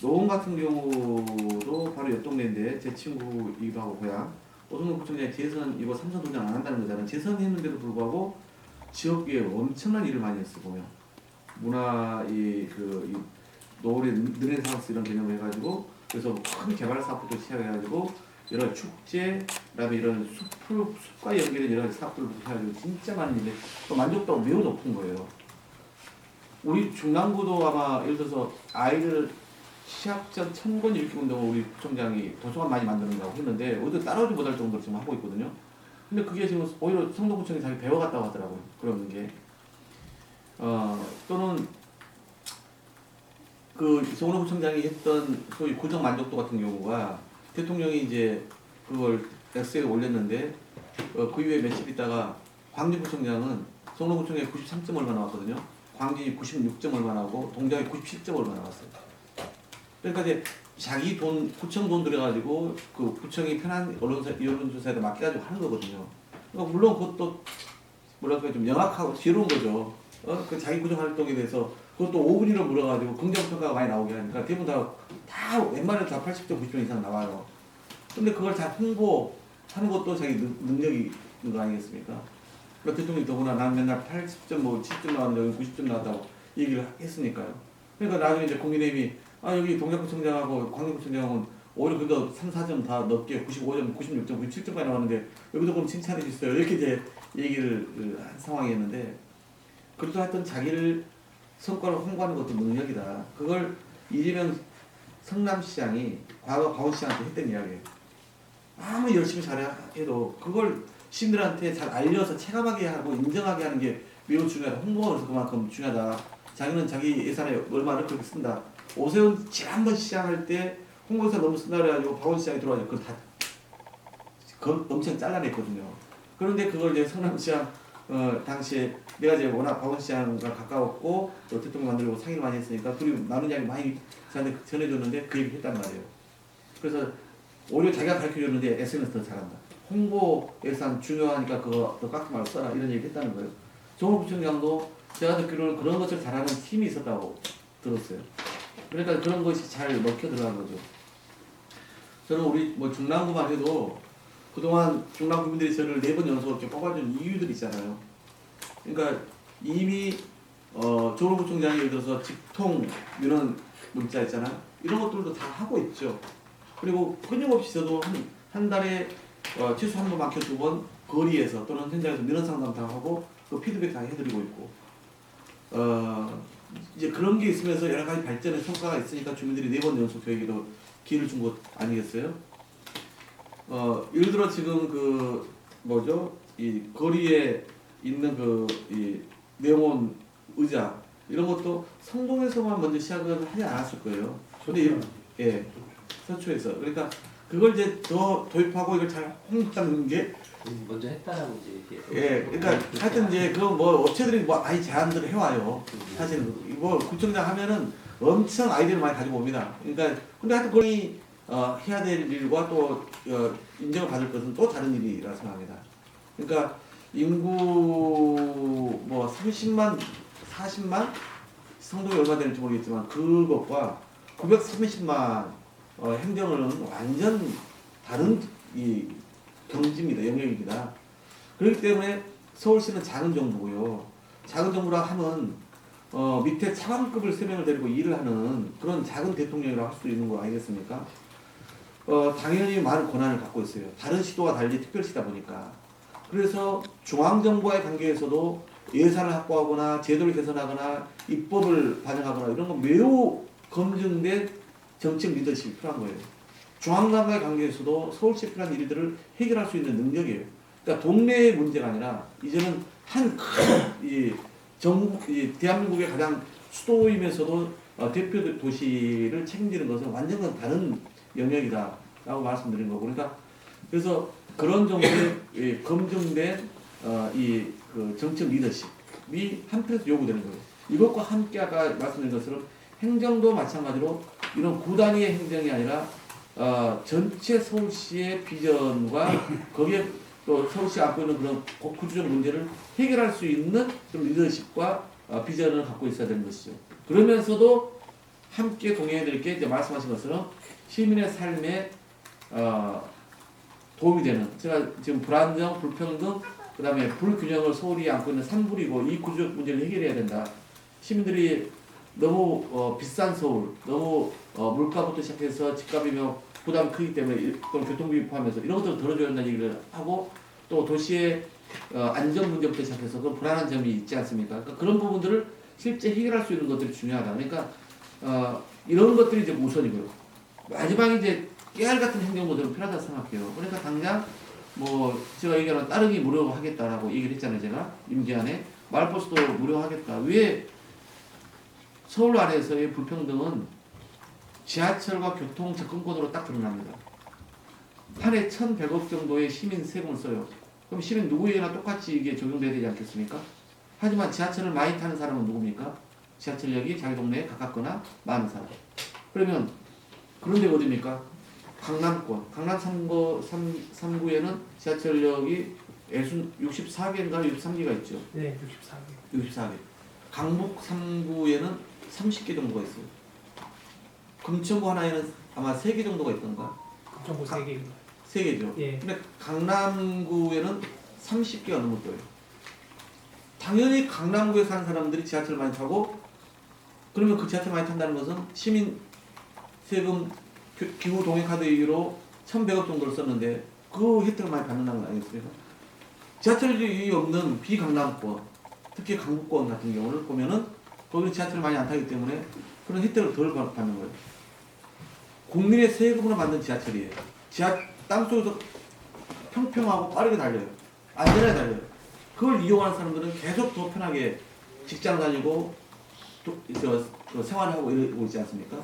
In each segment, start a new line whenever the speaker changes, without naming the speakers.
노원 같은 경우도 바로 옆 동네인데 제 친구이기도 하고 고향 오송동 구청장이 재선 이거 삼선 도장 안 한다는 거잖아요. 재선했는데도 불구하고 지역구에 엄청난 일을 많이 했어 보면 문화 이 노을의 르네상스 이런 개념을 해가지고 그래서 큰 개발 사업부터 시작해가지고 여러 축제 그다음에 이런 숲과 연계된 여러 사업들부터 해가지고 진짜 많은 일인데 또 만족도가 매우 높은 거예요. 우리 중랑구도 아마 예를 들어서 아이들 시합 전 1000권 읽기 운동을 우리 구청장이 도서관 많이 만드는다고 했는데 어디 따라오지 못할 정도로 지금 하고 있거든요. 근데 그게 지금 오히려 성동구청이 자기 배워갔다고 하더라고요. 그런 게. 또는 그 성동구청장이 했던 소위 구정 만족도 같은 경우가 대통령이 이제 그걸 엑셀에 올렸는데 그 이후에 며칠 있다가 광진구청장은 성동구청에 93점 얼마 나왔거든요. 광진이 96점 얼마 나오고 동작이 97점 얼마 나왔어요. 그러니까 이제 자기 돈, 구청 돈 들여가지고 그 구청이 편한 여론조사에다 맡겨가지고 하는 거거든요. 그러니까 물론 그것도 뭐랄까 좀 영악하고 지혜로운 거죠. 그 자기 구청 활동에 대해서 그것도 5분이로 물어가지고 긍정평가가 많이 나오게 하니까 대부분 다 웬만해도 다 80점, 90점 이상 나와요. 근데 그걸 잘 홍보하는 것도 자기 능력이 있는 거 아니겠습니까? 그러니까 대통령이 더구나 난 맨날 80점, 뭐 70점 나왔는데 90점 나왔다고 얘기를 했으니까요. 그러니까 나중에 이제 국민의힘이 여기 동작구청장하고 광진구청장은 오히려 그래도 3, 4점 다 넘게 95점, 96점, 97점까지 나왔는데 여기도 그럼 칭찬해 주세요. 이렇게 이제 얘기를 한 상황이었는데 그래도 하여튼 자기를 성과를 홍보하는 것도 능력이다. 그걸 이재명 성남시장이 과거 박원시장한테 했던 이야기예요. 아무리 열심히 잘해도 그걸 시민들한테 잘 알려서 체감하게 하고 인정하게 하는 게 매우 중요하다. 홍보가 그래서 그만큼 중요하다. 자기는 자기 예산에 얼마를 그렇게 쓴다. 오세훈 지난번 시장할 때 홍보사 너무 쓴다 그래가지고 박원 시장이 들어와서 그걸 다 엄청 잘라냈거든요. 그런데 그걸 이제 성남시장 당시에 내가 이제 워낙 박원 시장과 가까웠고 또 대통령 만들고 상의를 많이 했으니까 둘이 나눈 이야기 많이 저한테 전해줬는데 그 얘기를 했단 말이에요. 그래서 오히려 자기가 가르쳐줬는데 SNS 더 잘한다. 홍보 예산 중요하니까 그거 더 깎지 말고 써라 이런 얘기 했다는 거예요. 종로구청장도 제가 듣기로는 그런 것을 잘하는 팀이 있었다고 들었어요. 그러니까 그런 것이 잘 먹혀 들어간 거죠. 저는 우리 뭐 중랑구만 해도 그동안 중랑 구민들이 저를 4번 연속 이렇게 뽑아준 이유들이 있잖아요. 그러니까 이미 종로구청장이 예를 들어서 직통 이런 문자 있잖아요. 이런 것들도 다 하고 있죠. 그리고 끊임없이 저도 한 달에 최소 한 번 막혀 2번 거리에서 또는 현장에서 민원 상담 다 하고 그 피드백 다 해드리고 있고 이제 그런 게 있으면서 여러 가지 발전의 성과가 있으니까 주민들이 4번 연속 저에게도 기회를 준 것 아니겠어요? 예를 들어 지금 그 뭐죠? 이 거리에 있는 이 네온 의자 이런 것도 성동에서만 먼저 시작을 하지 않았을 거예요. 근데 예, 서초에서 그러니까 그걸 이제 더 도입하고 이걸 잘 홍보하는 게
먼저 했다라고 이제
예, 그러니까 하여튼 이제 그 뭐 업체들이 뭐 많이 제안들을 해와요. 사실 뭐 구청장 하면은 엄청 아이디어를 많이 가지고 옵니다. 그러니까 근데 하여튼 거기 해야 될 일과 또 인정을 받을 것은 또 다른 일이라 생각합니다. 그러니까 인구 뭐 30만, 40만 성동이 얼마 되는지 모르겠지만 그것과 930만 행정은 완전 다른 이 경지입니다. 영역입니다. 그렇기 때문에 서울시는 작은 정부고요. 작은 정부라 하면 밑에 차관급을 3명을 데리고 일을 하는 그런 작은 대통령이라고 할 수 있는 거 아니겠습니까? 당연히 많은 권한을 갖고 있어요. 다른 시도와 달리 특별시다 보니까. 그래서 중앙정부와의 관계에서도 예산을 확보하거나 제도를 개선하거나 입법을 반영하거나 이런 거 매우 검증된 정책 리더십이 필요한 거예요. 중앙정부와의 관계에서도 서울시에 필요한 일들을 해결할 수 있는 능력이에요. 그러니까 동네의 문제가 아니라 이제는 한 큰 대한민국의 가장 수도이면서도 대표 도시를 책임지는 것은 완전 다른 영역이다라고 말씀드린 거고, 그러니까 그래서 그런 정도의 검증된 그 정책 리더십이 한편에서 요구되는 거예요. 이것과 함께 아까 말씀드린 것처럼 행정도 마찬가지로 이런 구단위의 행정이 아니라 전체 서울시의 비전과 거기에 또 서울시가 안고 있는 그런 구조적 문제를 해결할 수 있는 좀 리더십과 비전을 갖고 있어야 되는 것이죠. 그러면서도 함께 동행해야 될 게 이제 말씀하신 것처럼 시민의 삶에 도움이 되는, 제가 지금 불안정, 불평등, 그 다음에 불균형을 소홀히 안고 있는 산불이고 이 구조적 문제를 해결해야 된다. 시민들이 너무 비싼 서울, 너무 물가부터 시작해서 집값이며 부담이 크기 때문에 또 교통비 포함해서 이런 것들을 덜어줘야 한다는 얘기를 하고, 또 도시의 안전 문제부터 시작해서 그 불안한 점이 있지 않습니까? 그러니까 그런 부분들을 실제 해결할 수 있는 것들이 중요하다. 그러니까 이런 것들이 이제 우선이고요. 마지막에 이제 깨알 같은 행정모델은 필요하다고 생각해요. 그러니까 당장 뭐 제가 얘기하는 따릉이 무료하겠다라고 얘기를 했잖아요. 제가 임기안에 마을버스도 무료하겠다. 왜 서울 안에서의 불평등은 지하철과 교통 접근권으로 딱 드러납니다. 한 해 1,100억 정도의 시민 세금을 써요. 그럼 시민 누구에게나 똑같이 이게 적용돼야 되지 않겠습니까? 하지만 지하철을 많이 타는 사람은 누굽니까? 지하철역이 자기 동네에 가깝거나 많은 사람. 그러면 그런 데가 어디입니까? 강남권. 강남 3구에는 지하철역이 64개인가 63개가 있죠.
네, 64개.
64개. 강북 3구에는 30개 정도가 있어요. 금천구 하나에는 아마 3개 정도가 있던가?
금천구 3개입니다.
3개죠.
예.
근데 강남구에는 30개가 넘었어요. 당연히 강남구에 사는 사람들이 지하철 많이 타고, 그러면 그 지하철 많이 탄다는 것은 시민 세금 기후 동행카드 이후로 1,100억 정도를 썼는데 그 혜택을 많이 받는다는 거 아니겠습니까? 지하철이 없는 비강남권, 특히 강북권 같은 경우를 보면은 거기는 지하철을 많이 안 타기 때문에 그런 혜택을 덜 받는 거예요. 국민의 세금으로 만든 지하철이에요. 땅속에서 평평하고 빠르게 달려요. 안전하게 달려요. 그걸 이용하는 사람들은 계속 더 편하게 직장 다니고 생활을 하고 이러고 있지 않습니까?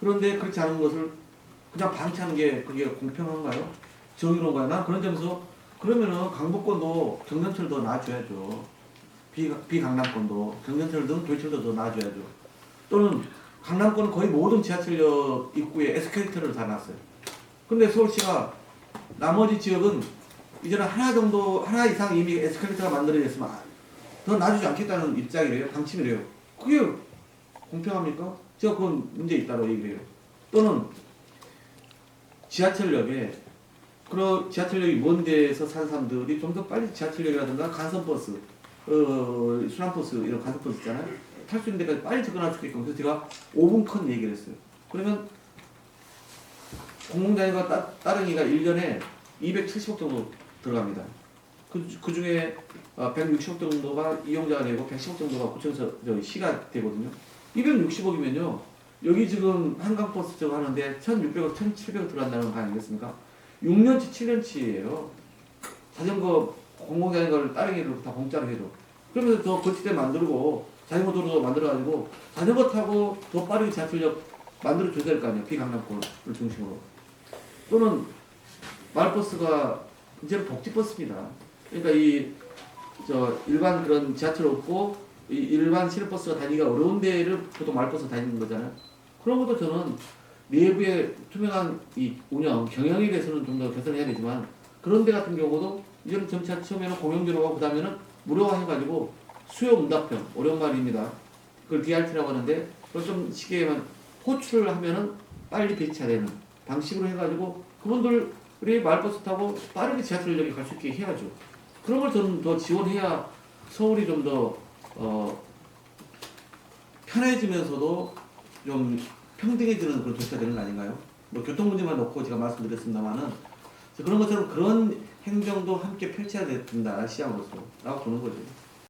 그런데 그렇지 않은 것을 그냥 방치하는 게 그게 공평한가요? 정의로운가요? 난 그런 점에서 그러면은 강북권도 경전철 더 놔줘야죠. 비강남권도 경전철 등 도시철도 더 놔줘야죠. 또는 강남권은 거의 모든 지하철역 입구에 에스컬레이터를 다 놨어요. 근데 서울시가 나머지 지역은 이제는 하나 이상 이미 에스컬레이터가 만들어졌으면 더 놔주지 않겠다는 입장이래요. 방침이래요. 그게 공평합니까? 제가 그건 문제 있다고 얘기를 해요. 또는 지하철역에 지하철역이 먼 데에서 사는 사람들이 좀 더 빨리 지하철역이라든가 간선버스, 순환버스 이런 간선버스 있잖아요. 탈 수 있는 데까지 빨리 접근할 수 있게끔. 그래서 제가 5분 컷 얘기를 했어요. 그러면 공공장애가 따릉이가 1년에 270억 정도 들어갑니다. 그 중에 160억 정도가 이용자가 되고 110억 정도가 구청에서 시가 되거든요. 260억이면요. 여기 지금 한강버스 저거 하는데 1,600억, 1,700억 들어간다는 거 아니겠습니까? 6년치, 7년치예요. 자전거 공공장애를 따릉이를 다 공짜로 해줘. 그러면서 더 거치대 만들고 자전거 도로도 만들어가지고 자전거 타고 더 빠르게 지하철역 만들어줘야 될 거 아니에요. 비강남권을 중심으로. 또는 마을버스가 이제는 복지버스입니다. 그러니까 일반 그런 지하철 없고 일반 시내버스가 다니기가 어려운 데를 보통 마을버스 다니는 거잖아요. 그런 것도 저는 내부의 투명한 이 운영, 경영에 대해서는 좀 더 개선해야 되지만 그런 데 같은 경우도 이제는 점차 처음에는 공영제로 하고 그 다음에는 무료화해가지고 수요 응답형, 어려운 말입니다. 그걸 DRT라고 하는데 그걸 좀 쉽게 하면 호출을 하면은 빨리 배치되는 방식으로 해가지고 그분들이 마을버스 타고 빠르게 지하철역에 갈 수 있게 해야죠. 그런 걸 저는 더 지원해야 서울이 좀 더 편해지면서도 좀 평등해지는 그런 도시가 되는 거 아닌가요? 뭐 교통 문제만 놓고 제가 말씀드렸습니다만은 그런 것처럼 그런 행정도 함께 펼쳐야 된다 시장으로서 라고 보는 거죠.